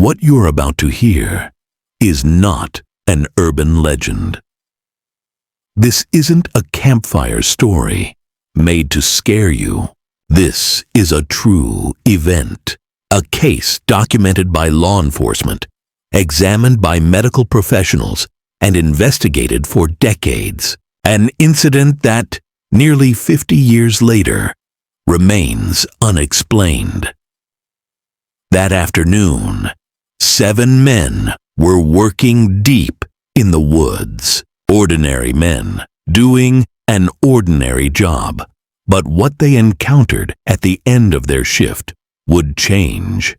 What you're about to hear is not an urban legend. This isn't a campfire story made to scare you. This is a true event, a case documented by law enforcement, examined by medical professionals, and investigated for decades. An incident that, nearly 50 years later, remains unexplained. That afternoon, 7 men were working deep in the woods. Ordinary men doing an ordinary job. But what they encountered at the end of their shift would change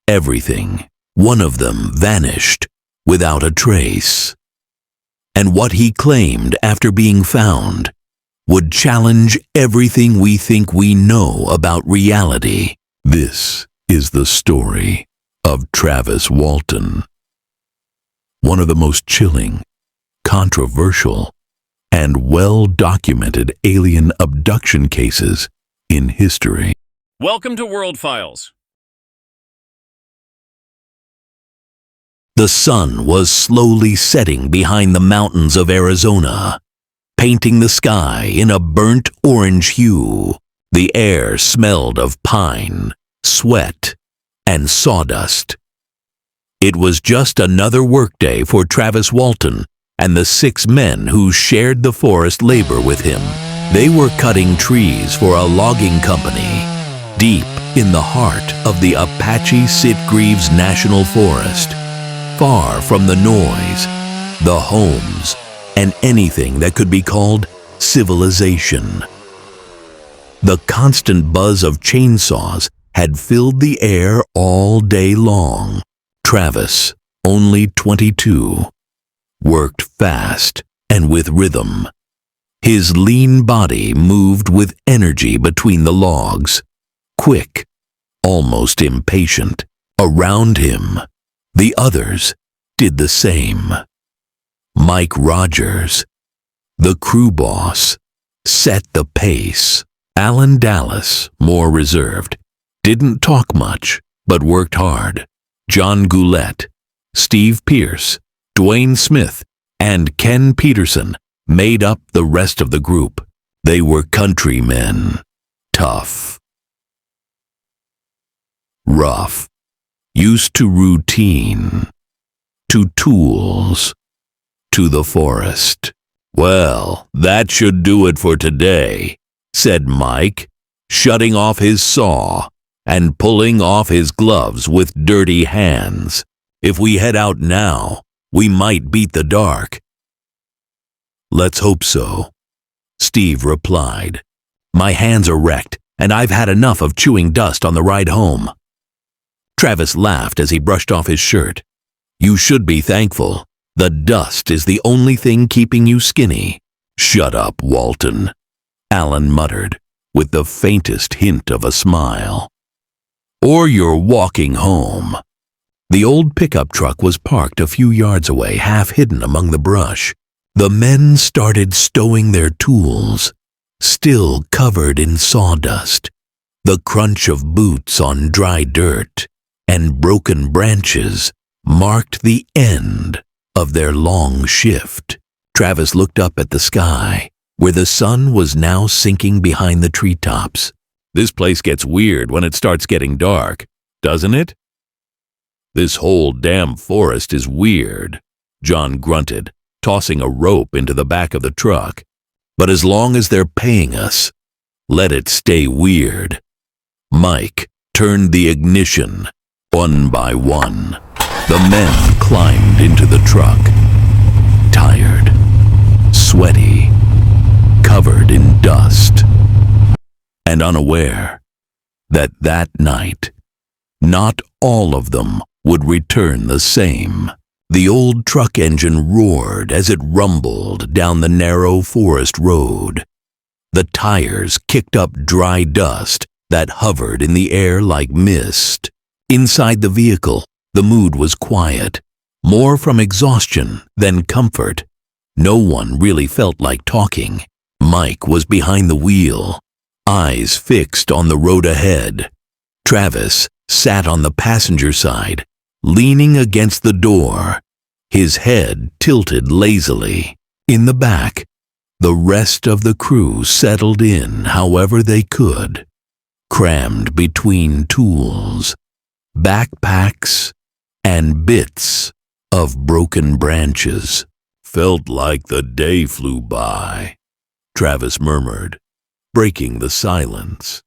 everything. One of them vanished without a trace. And what he claimed after being found would challenge everything we think we know about reality. This is the story of Travis Walton. One of the most chilling, controversial, and well-documented alien abduction cases in history. Welcome to World Files. The sun was slowly setting behind the mountains of Arizona, painting the sky in a burnt orange hue. The air smelled of pine, sweat, and sawdust. It was just another workday for Travis Walton and the 6 men who shared the forest labor with him. They were cutting trees for a logging company deep in the heart of the Apache Sitgreaves National Forest, far from the noise, the homes, and anything that could be called civilization. The constant buzz of chainsaws had filled the air all day long. Travis, only 22, worked fast and with rhythm. His lean body moved with energy between the logs, quick, almost impatient. Around him, the others did the same. Mike Rogers, the crew boss, set the pace. Alan Dallas, more reserved, didn't talk much, but worked hard. John Goulet, Steve Pierce, Dwayne Smith, and Ken Peterson made up the rest of the group. They were countrymen, tough, rough, used to routine, to tools, to the forest. "Well, that should do it for today," said Mike, shutting off his saw and pulling off his gloves with dirty hands. "If we head out now, we might beat the dark." "Let's hope so," Steve replied. "My hands are wrecked, and I've had enough of chewing dust on the ride home." Travis laughed as he brushed off his shirt. "You should be thankful. The dust is the only thing keeping you skinny." "Shut up, Walton," Alan muttered, with the faintest hint of a smile. "Or you're walking home." The old pickup truck was parked a few yards away, half hidden among the brush. The men started stowing their tools, still covered in sawdust. The crunch of boots on dry dirt and broken branches marked the end of their long shift. Travis looked up at the sky, where the sun was now sinking behind the treetops. "This place gets weird when it starts getting dark, doesn't it?" "This whole damn forest is weird," John grunted, tossing a rope into the back of the truck. "But as long as they're paying us, let it stay weird." Mike turned the ignition. One by one, the men climbed into the truck, tired, sweaty, covered in dust, and unaware that that night, not all of them would return the same. The old truck engine roared as it rumbled down the narrow forest road. The tires kicked up dry dust that hovered in the air like mist. Inside the vehicle, the mood was quiet, more from exhaustion than comfort. No one really felt like talking. Mike was behind the wheel, eyes fixed on the road ahead. Travis sat on the passenger side, leaning against the door, his head tilted lazily. In the back, the rest of the crew settled in however they could, crammed between tools, backpacks, and bits of broken branches. Felt like the day flew by, Travis murmured, breaking the silence.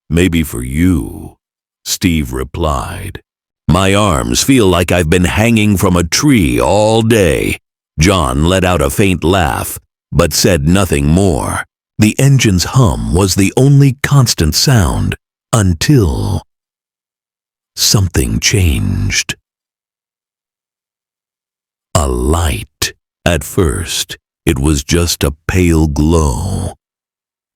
Maybe for you, Steve replied. My arms feel like I've been hanging from a tree all day. John let out a faint laugh, but said nothing more. The engine's hum was the only constant sound until something changed. A light. At first, it was just a pale glow,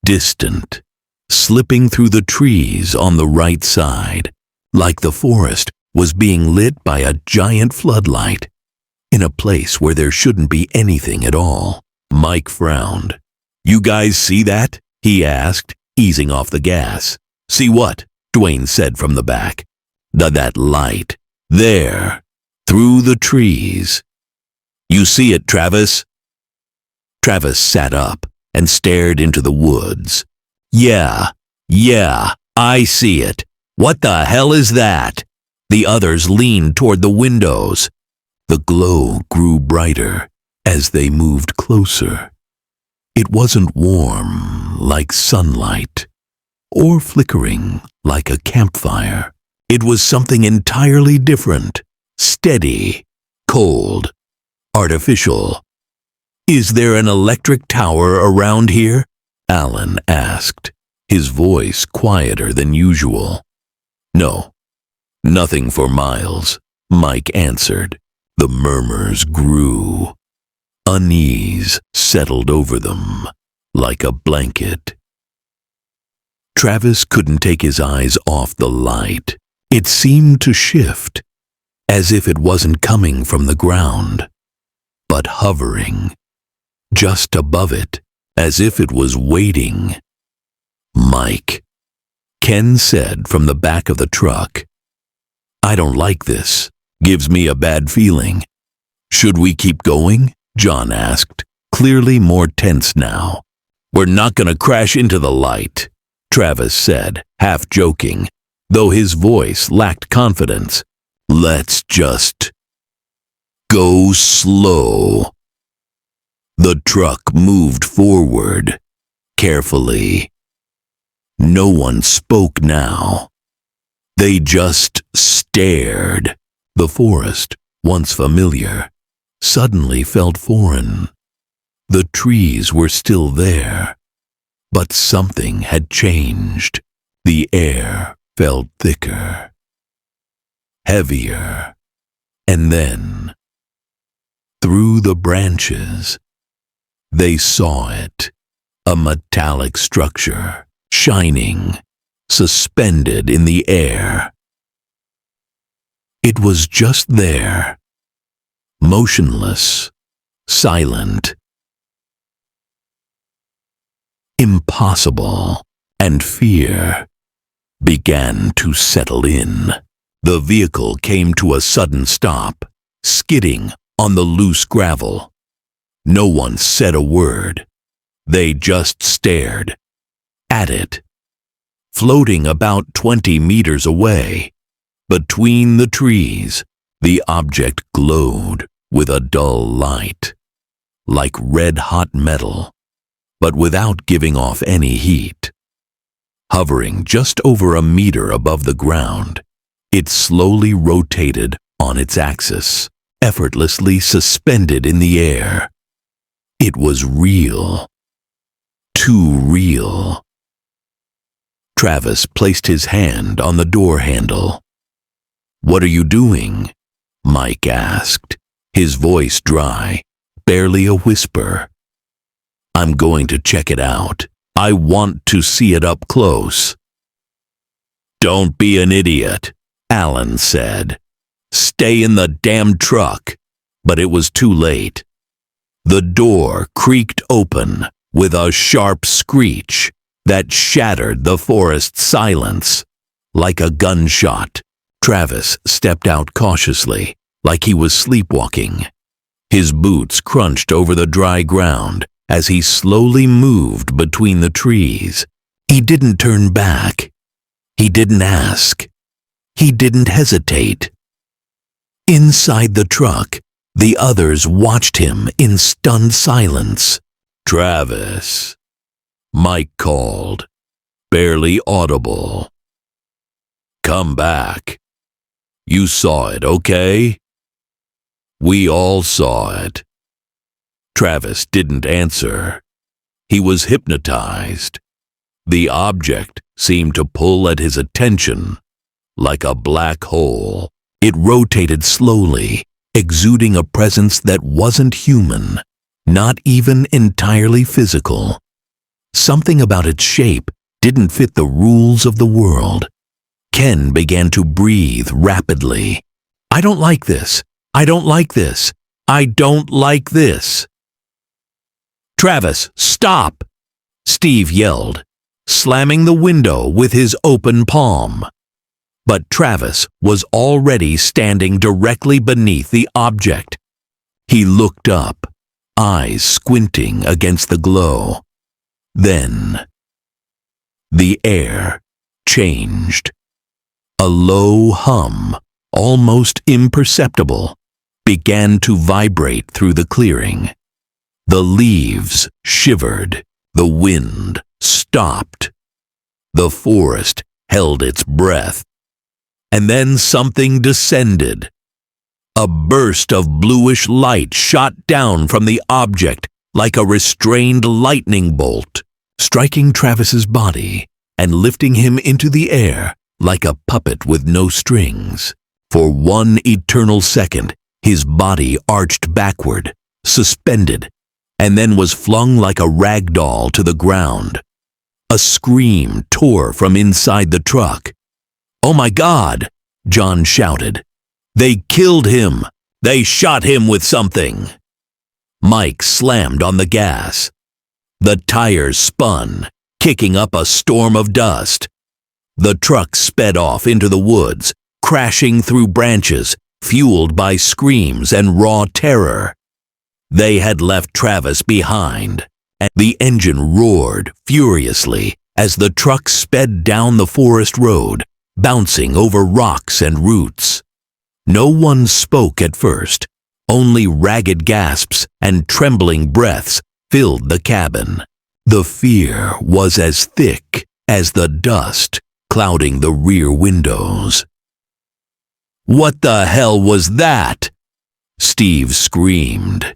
distant, slipping through the trees on the right side, like the forest was being lit by a giant floodlight, in a place where there shouldn't be anything at all. Mike frowned. You guys see that? He asked, easing off the gas. See what? Dwayne said from the back. That light. There. Through the trees. You see it, Travis? Travis sat up and stared into the woods. Yeah, I see it. What the hell is that? The others leaned toward the windows. The glow grew brighter as they moved closer. It wasn't warm like sunlight or flickering like a campfire. It was something entirely different, steady, cold, artificial. Is there an electric tower around here? Alan asked, his voice quieter than usual. No, nothing for miles, Mike answered. The murmurs grew. Unease settled over them like a blanket. Travis couldn't take his eyes off the light. It seemed to shift, as if it wasn't coming from the ground, but hovering just above it, as if it was waiting. Mike, Ken said from the back of the truck. I don't like this. Gives me a bad feeling. Should we keep going? John asked, clearly more tense now. We're not going to crash into the light, Travis said, half joking, though his voice lacked confidence. Let's just go slow. The truck moved forward, carefully. No one spoke now. They just stared. The forest, once familiar, suddenly felt foreign. The trees were still there, but something had changed. The air felt thicker, heavier, and then, through the branches, they saw it, a metallic structure, shining, suspended in the air. It was just there, motionless, silent. Impossible, and fear began to settle in. The vehicle came to a sudden stop, skidding on the loose gravel. No one said a word. They just stared at it. Floating about 20 meters away, between the trees, the object glowed with a dull light, like red-hot metal, but without giving off any heat. Hovering just over a meter above the ground, it slowly rotated on its axis, effortlessly suspended in the air. It was real. Too real. Travis placed his hand on the door handle. "What are you doing?" Mike asked, his voice dry, barely a whisper. "I'm going to check it out. I want to see it up close." "Don't be an idiot," Alan said. "Stay in the damn truck." But it was too late. The door creaked open with a sharp screech that shattered the forest silence like a gunshot. Travis stepped out cautiously, like he was sleepwalking. His boots crunched over the dry ground as he slowly moved between the trees. He didn't turn back. He didn't ask. He didn't hesitate. Inside the truck, the others watched him in stunned silence. "Travis," Mike called, barely audible. "Come back. You saw it, okay?" We all saw it. Travis didn't answer. He was hypnotized. The object seemed to pull at his attention like a black hole. It rotated slowly, exuding a presence that wasn't human, not even entirely physical. Something about its shape didn't fit the rules of the world. Ken began to breathe rapidly. "I don't like this. I don't like this. I don't like this." "Travis, stop!" Steve yelled, slamming the window with his open palm. But Travis was already standing directly beneath the object. He looked up, eyes squinting against the glow. Then, the air changed. A low hum, almost imperceptible, began to vibrate through the clearing. The leaves shivered. The wind stopped. The forest held its breath. And then something descended. A burst of bluish light shot down from the object like a restrained lightning bolt, striking Travis's body and lifting him into the air like a puppet with no strings. For one eternal second, his body arched backward, suspended, and then was flung like a rag doll to the ground. A scream tore from inside the truck. "Oh my God!" John shouted. "They killed him! They shot him with something!" Mike slammed on the gas. The tires spun, kicking up a storm of dust. The truck sped off into the woods, crashing through branches, fueled by screams and raw terror. They had left Travis behind, and the engine roared furiously as the truck sped down the forest road, bouncing over rocks and roots. No one spoke at first. Only ragged gasps and trembling breaths filled the cabin. The fear was as thick as the dust clouding the rear windows. "What the hell was that?" Steve screamed,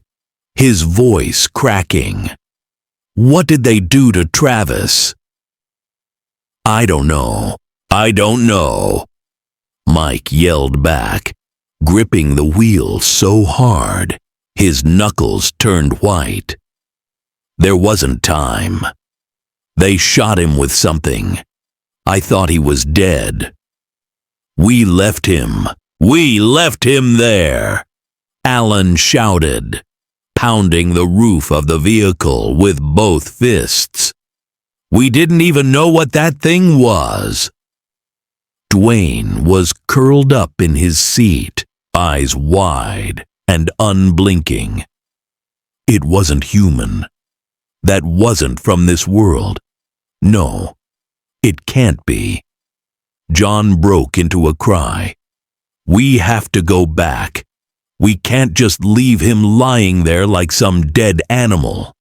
his voice cracking. "What did they do to Travis?" "I don't know. I don't know," Mike yelled back, gripping the wheel so hard his knuckles turned white. "There wasn't time. They shot him with something. I thought he was dead. We left him. We left him there," Alan shouted, pounding the roof of the vehicle with both fists. "We didn't even know what that thing was." Dwayne was curled up in his seat, eyes wide and unblinking. It wasn't human. That wasn't from this world. No, it can't be. John broke into a cry. "We have to go back. We can't just leave him lying there like some dead animal."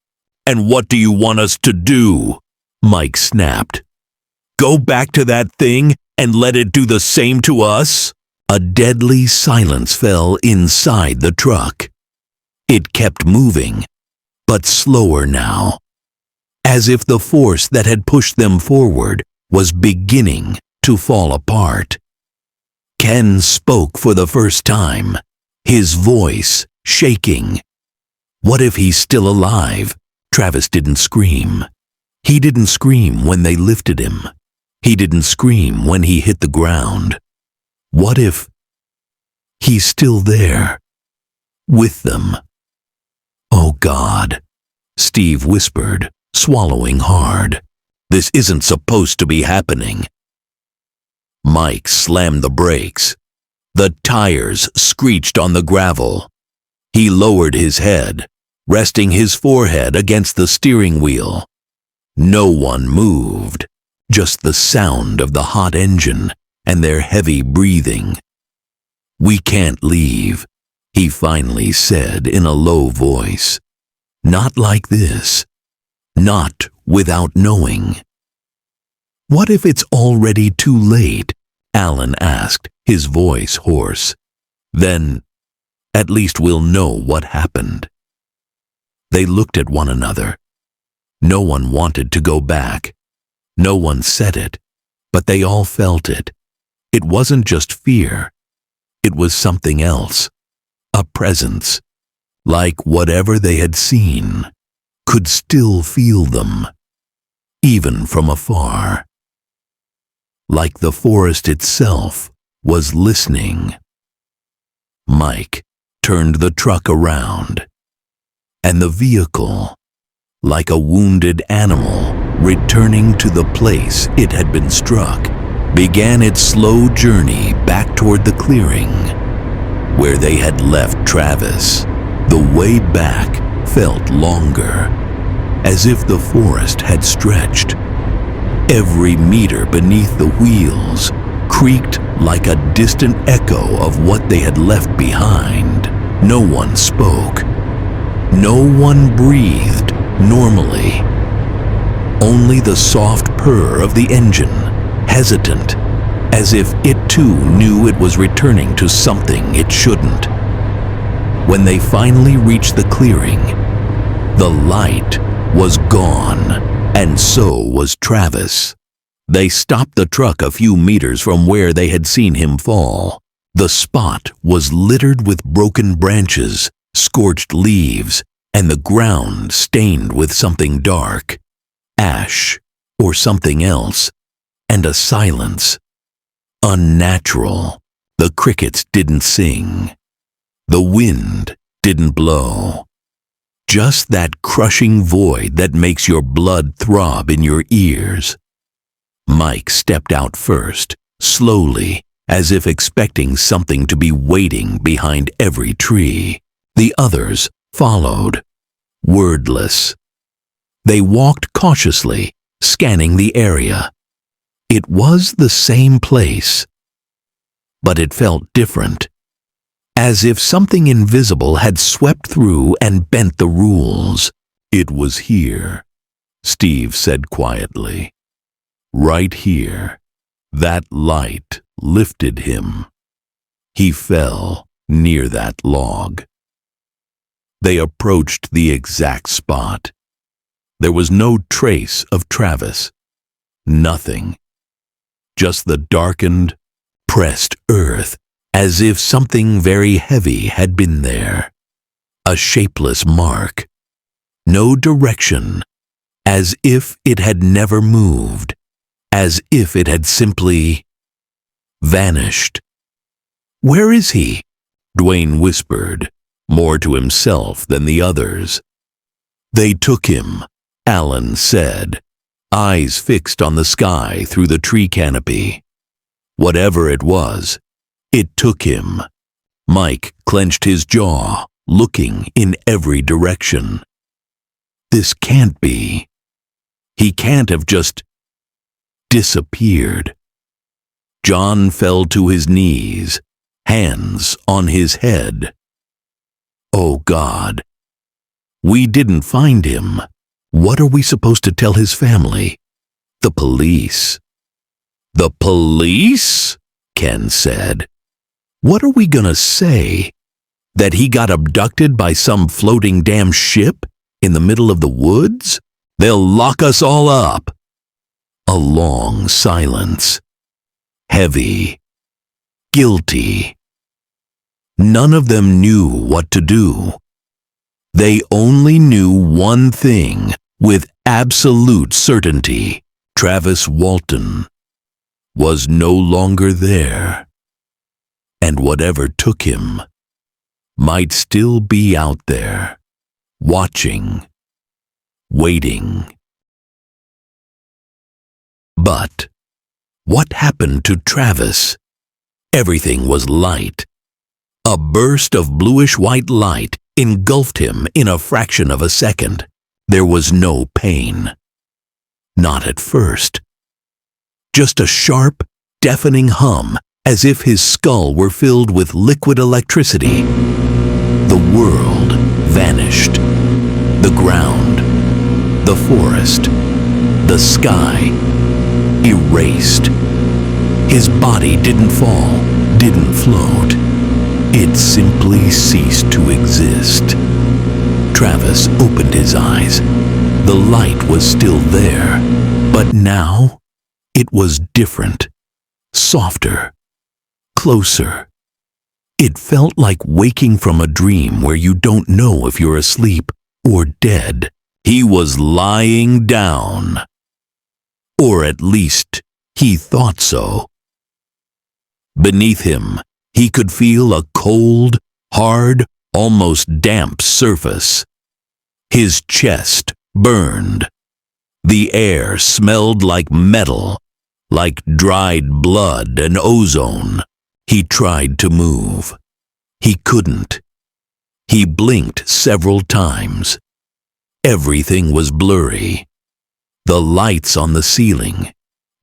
"And what do you want us to do?" Mike snapped. "Go back to that thing and let it do the same to us?" A deadly silence fell inside the truck. It kept moving, but slower now, as if the force that had pushed them forward was beginning to fall apart. Ken spoke for the first time, his voice shaking. What if he's still alive? Travis didn't scream. He didn't scream when they lifted him. He didn't scream when he hit the ground. What if he's still there, with them? "Oh God," Steve whispered, swallowing hard. "This isn't supposed to be happening." Mike slammed the brakes. The tires screeched on the gravel. He lowered his head, resting his forehead against the steering wheel. No one moved, just the sound of the hot engine and their heavy breathing. "We can't leave," he finally said in a low voice. "Not like this. Not without knowing." "What if it's already too late?" Alan asked, his voice hoarse. "Then, at least we'll know what happened." They looked at one another. No one wanted to go back. No one said it, but they all felt it. It wasn't just fear. It was something else. A presence. Like whatever they had seen could still feel them, even from afar. Like the forest itself was listening. Mike turned the truck around, and the vehicle, like a wounded animal returning to the place it had been struck, began its slow journey back toward the clearing where they had left Travis. The way back felt longer, as if the forest had stretched. Every meter beneath the wheels creaked like a distant echo of what they had left behind. No one spoke. No one breathed normally. Only the soft purr of the engine, hesitant, as if it too knew it was returning to something it shouldn't. When they finally reached the clearing, the light was gone, and so was Travis. They stopped the truck a few meters from where they had seen him fall. The spot was littered with broken branches, scorched leaves, and the ground stained with something dark, ash or something else, and a silence. Unnatural. The crickets didn't sing. The wind didn't blow. Just that crushing void that makes your blood throb in your ears. Mike stepped out first, slowly, as if expecting something to be waiting behind every tree. The others followed, wordless. They walked cautiously, scanning the area. It was the same place, but it felt different, as if something invisible had swept through and bent the rules. "It was here," Steve said quietly. "Right here. That light lifted him. He fell near that log." They approached the exact spot. There was no trace of Travis. Nothing. Just the darkened, pressed earth, as if something very heavy had been there. A shapeless mark. No direction. As if it had never moved. As if it had simply vanished. "Where is he?" Dwayne whispered, more to himself than the others. "They took him," Alan said, eyes fixed on the sky through the tree canopy. "Whatever it was, it took him." Mike clenched his jaw, looking in every direction. This can't be. He can't have just disappeared. John fell to his knees, hands on his head. "Oh God, we didn't find him. What are we supposed to tell his family?" "The police." "The police?" Ken said. "What are we gonna say? That he got abducted by some floating damn ship in the middle of the woods? They'll lock us all up." A long silence. Heavy. Guilty. None of them knew what to do. They only knew one thing with absolute certainty. Travis Walton was no longer there. And whatever took him might still be out there, watching, waiting. But What happened to Travis? Everything was light. A burst of bluish-white light engulfed him in a fraction of a second. There was no pain. Not at first. Just a sharp, deafening hum, as if his skull were filled with liquid electricity. The world vanished. The ground, the forest, the sky, erased. His body didn't fall, didn't float. It simply ceased to exist. Travis opened his eyes. The light was still there, but now it was different, softer, closer. It felt like waking from a dream where you don't know if you're asleep or dead. He was lying down. Or at least he thought so. Beneath him, he could feel a cold, hard, almost damp surface. His chest burned. The air smelled like metal, like dried blood and ozone. He tried to move. He couldn't. He blinked several times. Everything was blurry. The lights on the ceiling,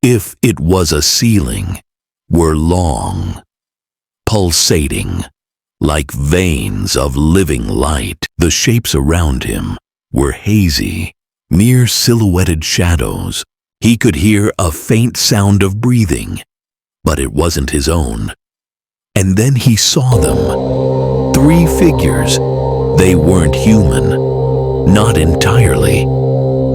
if it was a ceiling, were long, pulsating, like veins of living light. The shapes around him were hazy, mere silhouetted shadows. He could hear a faint sound of breathing, but it wasn't his own. And then he saw them. 3 figures. They weren't human. Not entirely.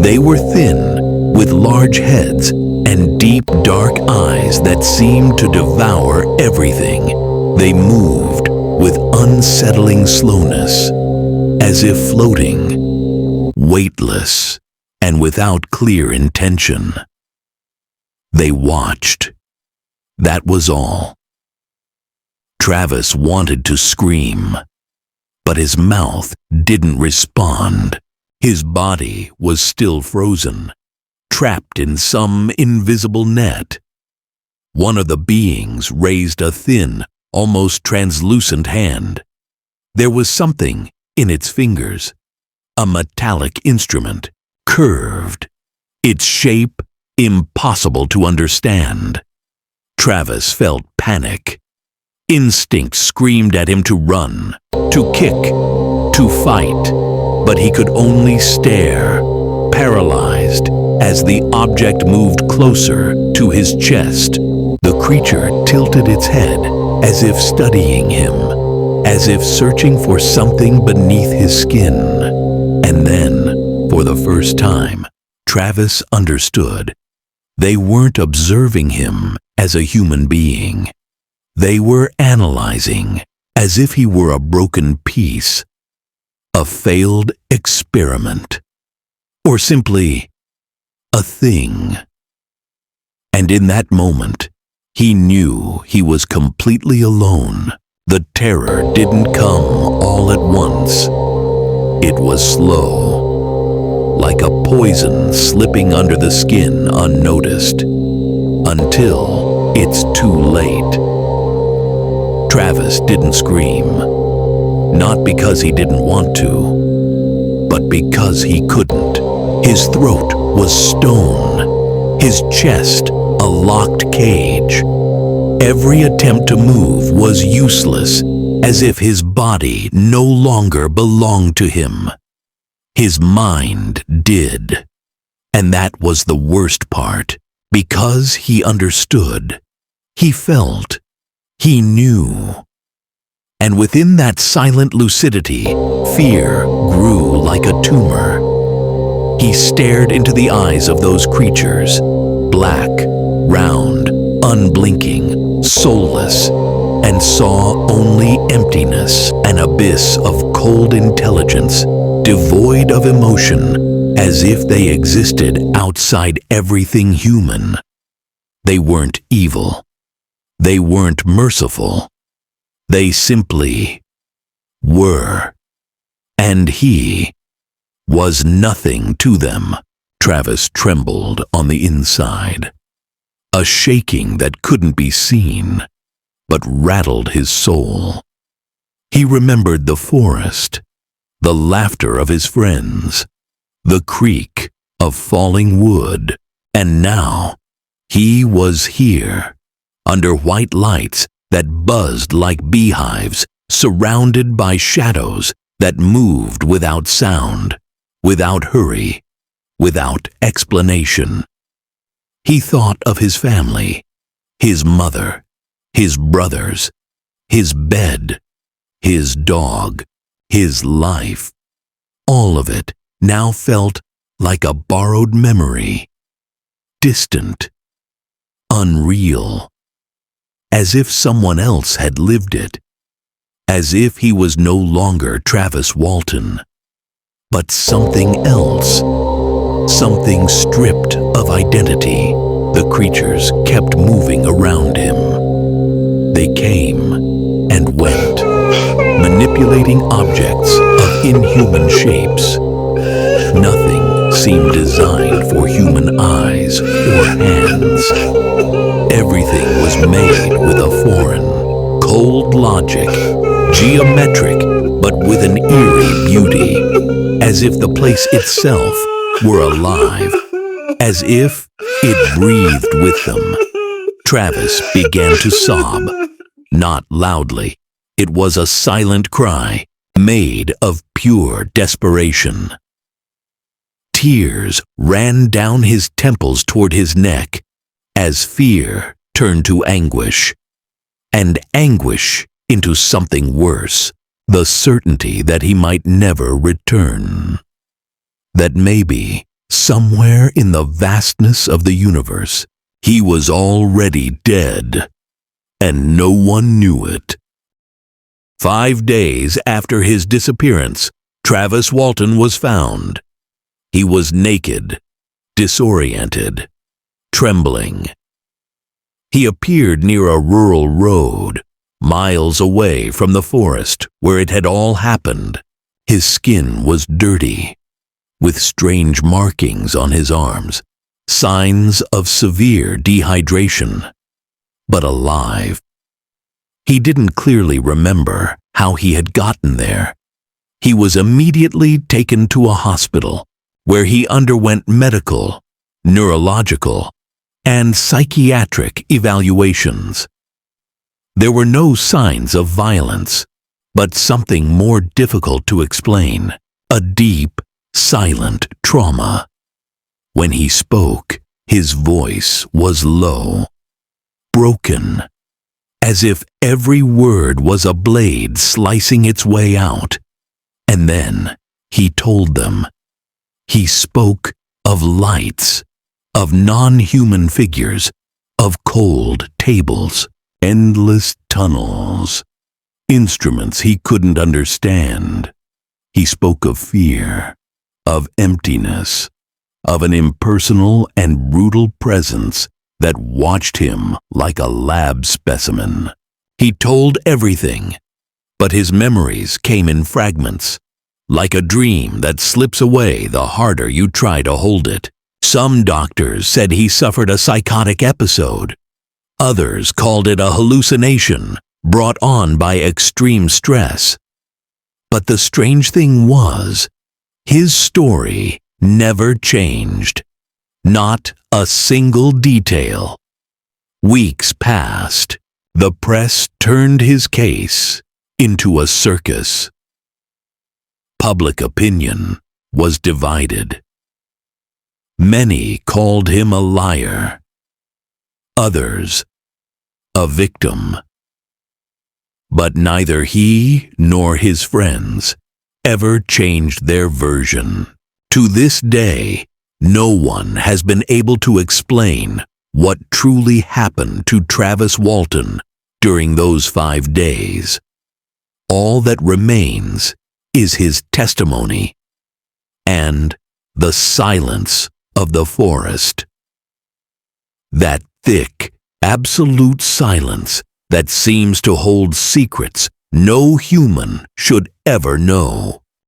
They were thin, with large heads and deep dark eyes that seemed to devour everything. They moved with unsettling slowness, as if floating, weightless, and without clear intention. They watched. That was all. Travis wanted to scream, but his mouth didn't respond. His body was still frozen, trapped in some invisible net. One of the beings raised a thin, almost translucent hand. There was something in its fingers, a metallic instrument, curved, its shape impossible to understand. Travis felt panic. Instinct screamed at him to run, to kick, to fight, but he could only stare, paralyzed, as the object moved closer to his chest. The creature tilted its head, as if studying him, as if searching for something beneath his skin. And then, for the first time, Travis understood. They weren't observing him as a human being. They were analyzing, as if he were a broken piece, a failed experiment, or simply a thing. And in that moment, he knew he was completely alone. The terror didn't come all at once. It was slow, like a poison slipping under the skin unnoticed, until it's too late. Travis didn't scream, not because he didn't want to, but because he couldn't. His throat was stone, his chest a locked cage. Every attempt to move was useless, as if his body no longer belonged to him. His mind did, and that was the worst part, because he understood, he felt, he knew. And within that silent lucidity, fear grew like a tumor. He stared into the eyes of those creatures, black, round, unblinking, soulless, and saw only emptiness, an abyss of cold intelligence, devoid of emotion, as if they existed outside everything human. They weren't evil. They weren't merciful. They simply were. And he was nothing to them. Travis trembled on the inside. a shaking that couldn't be seen, but rattled his soul. He remembered the forest, the laughter of his friends, the creak of falling wood, and now he was here, under white lights that buzzed like beehives, surrounded by shadows that moved without sound, without hurry, without explanation. He thought of his family, his mother, his brothers, his bed, his dog, his life. All of it now felt like a borrowed memory, distant, unreal, as if someone else had lived it, as if he was no longer Travis Walton, but something else, something stripped of identity. The creatures kept moving around him. They came and went, manipulating objects of inhuman shapes. Nothing seemed designed for human eyes or hands. Everything was made with a foreign, cold logic, geometric, but with an eerie beauty, as if the place itself were alive, as if it breathed with them. Travis began to sob, not loudly. It was a silent cry, made of pure desperation. Tears ran down his temples toward his neck, as fear turned to anguish, and anguish into something worse, the certainty that he might never return. That maybe, somewhere in the vastness of the universe, he was already dead, and no one knew it. 5 days after his disappearance, Travis Walton was found. He was naked, disoriented, trembling. He appeared near a rural road, miles away from the forest where it had all happened. His skin was dirty, with strange markings on his arms, signs of severe dehydration, but alive. He didn't clearly remember how he had gotten there. He was immediately taken to a hospital where he underwent medical, neurological, and psychiatric evaluations. There were no signs of violence, but something more difficult to explain, a deep, silent trauma. When he spoke, his voice was low, broken, as if every word was a blade slicing its way out. And then he told them. He spoke of lights, of non-human figures, of cold tables, endless tunnels, instruments he couldn't understand. He spoke of fear, of emptiness, of an impersonal and brutal presence that watched him like a lab specimen. He told everything, but his memories came in fragments, like a dream that slips away the harder you try to hold it. Some doctors said he suffered a psychotic episode. Others called it a hallucination brought on by extreme stress. But the strange thing was, his story never changed. Not a single detail. Weeks passed. The press turned his case into a circus. Public opinion was divided. Many called him a liar. Others, a victim. But neither he nor his friends ever changed their version. To this day, no one has been able to explain what truly happened to Travis Walton during those 5 days. All that remains is his testimony and the silence of the forest. That thick, absolute silence that seems to hold secrets no human should ever know.